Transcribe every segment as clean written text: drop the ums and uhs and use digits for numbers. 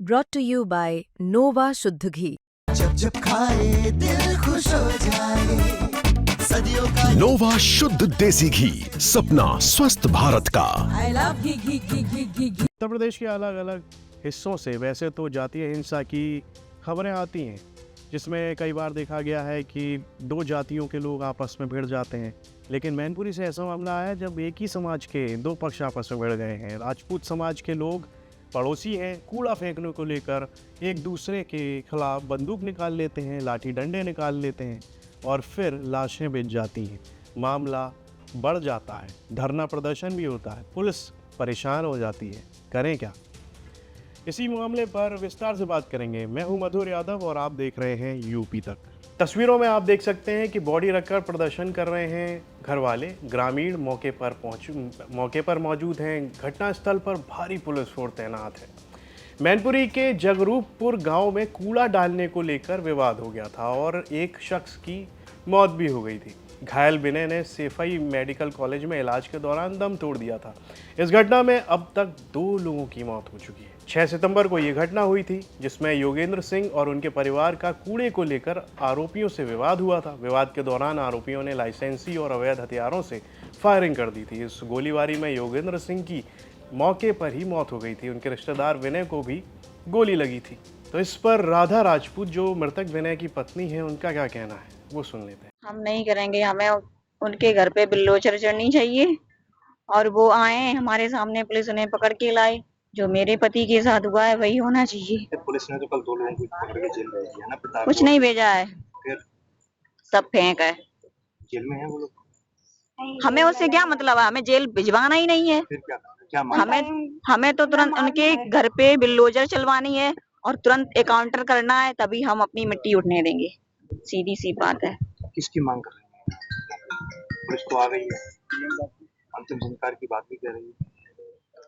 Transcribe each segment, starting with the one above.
brought to you by Nova शुद्ध घी। जब जब खाए दिल खुश हो जाए, सदियों का नोवा शुद्ध देसी घी, सपना स्वस्थ भारत का। I love घी घी घी घी घी घी। उत्तर प्रदेश के अलग अलग हिस्सों से वैसे तो जातीय हिंसा की खबरें आती हैं, जिसमें कई बार देखा गया है कि दो जातियों के लोग आपस में भिड़ जाते हैं। लेकिन मैनपुरी से ऐसा मामला आया जब एक ही समाज के दो पक्ष आपस में भिड़ गए हैं। राजपूत समाज के लोग पड़ोसी हैं, कूड़ा फेंकने को लेकर एक दूसरे के खिलाफ बंदूक निकाल लेते हैं, लाठी डंडे निकाल लेते हैं और फिर लाशें बिछ जाती हैं। मामला बढ़ जाता है, धरना प्रदर्शन भी होता है, पुलिस परेशान हो जाती है। करें क्या? इसी मामले पर विस्तार से बात करेंगे। मैं हूं मधुर यादव और आप देख रहे हैं यूपी तक। तस्वीरों में आप देख सकते हैं कि बॉडी रखकर प्रदर्शन कर रहे हैं घर वाले। ग्रामीण मौके पर मौजूद हैं। घटनास्थल पर भारी पुलिस फोर्स तैनात है। मैनपुरी के जगरूपपुर गांव में कूड़ा डालने को लेकर विवाद हो गया था और एक शख्स की मौत भी हो गई थी। घायल विनय ने सैफई मेडिकल कॉलेज में इलाज के दौरान दम तोड़ दिया था। इस घटना में अब तक 2 लोगों की मौत हो चुकी है। 6 सितंबर को ये घटना हुई थी, जिसमें योगेंद्र सिंह और उनके परिवार का कूड़े को लेकर आरोपियों से विवाद हुआ था। विवाद के दौरान आरोपियों ने लाइसेंसी और अवैध हथियारों से फायरिंग कर दी थी। इस गोलीबारी में योगेंद्र सिंह की मौके पर ही मौत हो गई थी। उनके रिश्तेदार विनय को भी गोली लगी थी। तो इस पर राधा राजपूत, जो मृतक विनय की पत्नी है, उनका क्या कहना है, वो सुन लेते हैं। हम नहीं करेंगे, हमें उनके घर पे बिल्लोचर चढ़नी चाहिए और वो आए हमारे सामने, पुलिस उन्हें पकड़ के लाए। जो मेरे पति के साथ हुआ है वही होना चाहिए। पुलिस ने तो कल 2 लोगों को पकड़ के जेल भेज दिया ना, पिता कुछ नहीं भेजा है, फिर सब फेंक है। जेल में है वो लोग। हमें उससे क्या मतलब है, हमें जेल भिजवाना ही नहीं है। फिर क्या मांग? हमें तो तुरंत उनके घर पे बिल्लोजर चलवानी है और तुरंत एकाउंटर करना है, तभी हम अपनी मिट्टी उठने देंगे। सीधी सी बात है। किसकी मांग कर रहे हैं? पुलिस तो आ गई है, अंतिम संस्कार की बात भी कर रही है।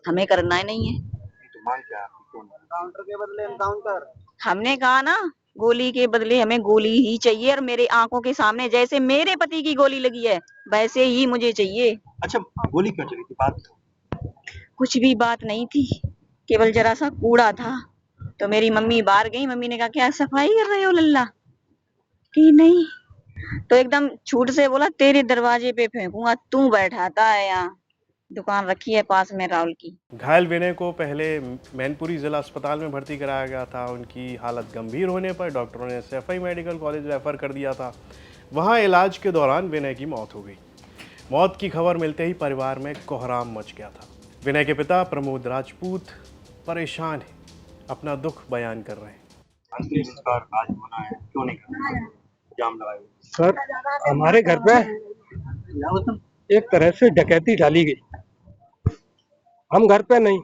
हमें करना ही नहीं है। तो मांग क्या है आपकी? काउंटर के बदले एनकाउंटर। हमने कहा ना, गोली के बदले हमें गोली ही चाहिए और मेरे आंखों के सामने जैसे मेरे पति की गोली लगी है वैसे ही मुझे चाहिए। अच्छा, गोली क्यों चली थी? बात कुछ भी बात नहीं थी, केवल जरा सा कूड़ा था। तो मेरी मम्मी बाहर गई, मम्मी ने कहा क्या सफाई कर रहे हो लल्ला? कि नहीं, तो एकदम छूट से बोला तेरे दरवाजे पे फेंकूंगा, तू बैठाता है यहाँ। दुकान रखी है पास में राहुल की। घायल विनय को पहले मैनपुरी जिला अस्पताल में भर्ती कराया गया था। उनकी हालत गंभीर होने पर डॉक्टरों ने सैफई मेडिकल कॉलेज रेफर कर दिया था। वहां इलाज के दौरान विनय की मौत हो गई। मौत की खबर मिलते ही परिवार में कोहराम मच गया था। विनय के पिता प्रमोद राजपूत परेशान हैं, अपना दुख बयान कर रहे हैं। अंतिम संस्कार आज होना है, क्यों नहीं कर रहे? जाम लगाए। सर, हमारे घर पे एक तरह से डकैती डाली गई। हम घर पे नहीं,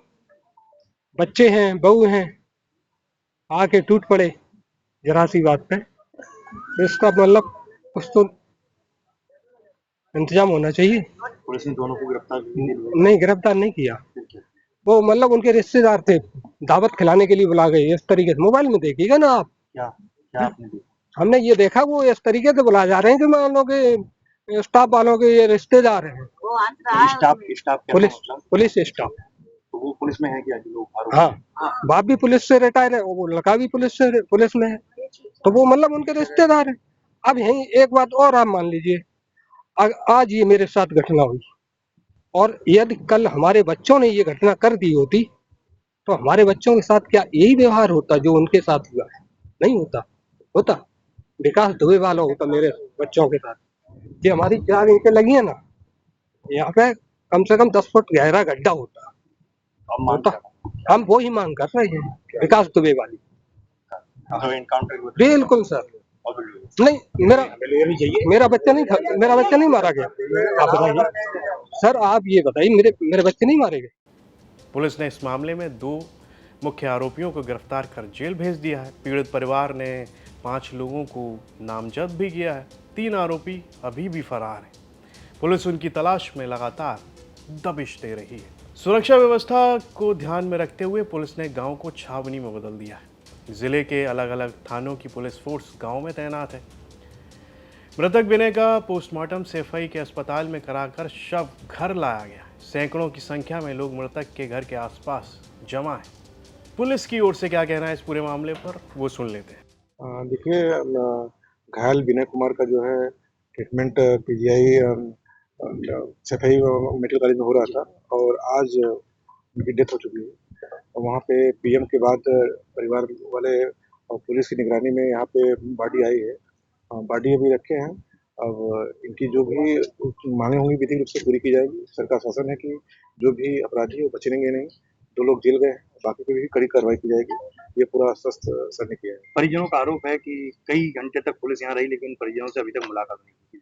बच्चे हैं, बहू हैं, आके टूट पड़े जरा सी बात पे। इसका मतलब कुछ तो इंतजाम होना चाहिए। पुलिस ने दोनों को गिरफ्तार नहीं, गिरफ्तार नहीं किया। वो मतलब उनके रिश्तेदार थे, दावत खिलाने के लिए बुला गए। इस तरीके से मोबाइल में देखिएगा ना आप। क्या आपने देखा? हमने ये देखा, वो इस तरीके से बुला जा रहे हैं कि मान लो कि स्टाफ वालों के ये रिश्तेदार हैं। Staff police staff. तो वो पुलिस में है क्या जो लोग आरोपी? हाँ, बाप भी पुलिस से रिटायर है, वो लड़का भी पुलिस में है, तो वो मतलब उनके रिश्तेदार है। अब यही एक बात और आप मान लीजिए, आज ये मेरे साथ घटना हुई और यदि कल हमारे बच्चों ने ये घटना कर दी होती तो हमारे बच्चों के साथ क्या यही व्यवहार होता जो उनके साथ हुआ है? नहीं होता। विकास दुबे वाला होता मेरे बच्चों के साथ। ये हमारी 4 ईंटें लगी है ना, यहाँ पे कम से कम 10 फुट गहरा गड्ढा होता। हम वो ही मांग कर रहे हैं, विकास दुबे वाली। बिल्कुल सर। नहीं, मेरा बच्चा नहीं मारा गया। आप बताइए सर, आप ये बताइए, मेरे बच्चे नहीं मारे गए। पुलिस ने इस मामले में 2 मुख्य आरोपियों को गिरफ्तार कर जेल भेज दिया है। पीड़ित परिवार ने 5 लोगों को नामजद भी किया है। 3 आरोपी अभी भी फरार हैं। पुलिस उनकी तलाश में लगातार दबिश दे रही है। सुरक्षा व्यवस्था को ध्यान में रखते हुए पुलिस ने गांव को छावनी में बदल दिया है। जिले के अलग अलग थानों की पुलिस फोर्स गांव में तैनात है। मृतक विनय का पोस्टमार्टम सैफई के अस्पताल में कराकर शव घर लाया गया है। सैकड़ों की संख्या में लोग मृतक के घर के आसपास जमा हैं। पुलिस की ओर से क्या कहना है इस पूरे मामले पर, वो सुन लेते हैं। देखिए, घायल विनय कुमार का जो है ट्रीटमेंट पीजीआई सफाई मेडिकल कॉलेज में हो रहा था और आज उनकी डेथ हो चुकी है। और वहाँ पे पीएम के बाद परिवार वाले और पुलिस की निगरानी में यहाँ पे बॉडी आई है। बॉडी अभी रखे हैं। अब इनकी जो भी मांगे होंगी विधिक रूप से पूरी की जाएगी। सरकार शासन है कि जो भी अपराधी है वो बचेंगे नहीं। 2 लोग जेल गए, बाकी पे भी कड़ी कार्रवाई की जाएगी। ये पूरा आश्वस्त सर ने किया है। परिजनों का आरोप है कि कई घंटे तक पुलिस यहाँ रही लेकिन परिजनों से अभी तक मुलाकात नहीं की।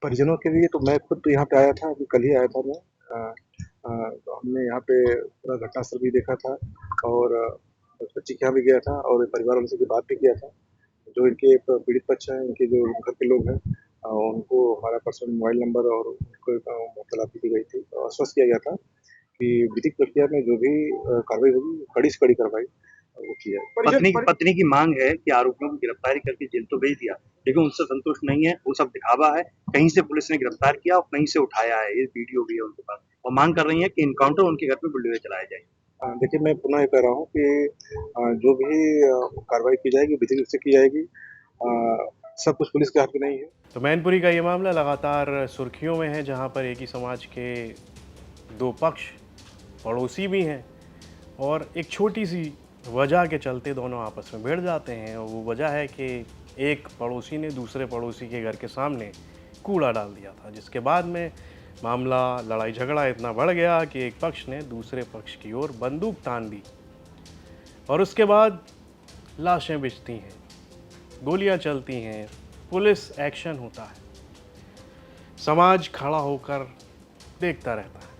परिजनों के लिए तो मैं खुद तो यहाँ पे आया था, अभी कल ही आया था मैं। तो हमने यहाँ पे पूरा घटनास्थल भी देखा था और बच्ची के यहाँ भी गया था और परिवार वालों से भी बात भी किया था। जो इनके पीड़ित पक्ष हैं, इनके जो घर के लोग हैं, उनको हमारा पर्सनल मोबाइल नंबर और उनको मुतलाती की गई थी और आश्वस्त किया गया था कि विधिक प्रक्रिया में जो भी कार्रवाई होगी कड़ी से कड़ी कार्रवाई वो की है। पत्नी की मांग है कि आरोपियों की गिरफ्तारी करके जेल तो भेज दिया लेकिन उनसे संतुष्ट नहीं है। वो सब दिखावा है। कहीं से पुलिस ने गिरफ्तार किया और कहीं से उठाया है। ये वीडियो भी है उनके पास और मांग कर रही है कि इनकाउंटर उनके घर पे बुलडोजर चलाया जाए। देखिए, मैं पुनः ये कह रहा हूँ कि जो भी कार्रवाई की जाएगी विधिक रूप से की जाएगी। सब कुछ पुलिस के हाथ में नहीं है। तो मैनपुरी का ये मामला लगातार सुर्खियों में है, जहाँ पर एक ही समाज के 2 पक्ष पड़ोसी भी हैं और एक छोटी सी वजह के चलते दोनों आपस में भिड़ जाते हैं। और वो वजह है कि एक पड़ोसी ने दूसरे पड़ोसी के घर के सामने कूड़ा डाल दिया था, जिसके बाद में मामला लड़ाई झगड़ा इतना बढ़ गया कि एक पक्ष ने दूसरे पक्ष की ओर बंदूक तान दी और उसके बाद लाशें बिछती हैं, गोलियां चलती हैं, पुलिस एक्शन होता है, समाज खड़ा होकर देखता रहता है।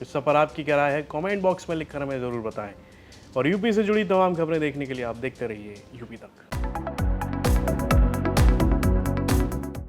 इस पर आपकी क्या राय है, कमेंट बॉक्स में लिखकर हमें ज़रूर बताएं। और यूपी से जुड़ी तमाम खबरें देखने के लिए आप देखते रहिए यूपी तक।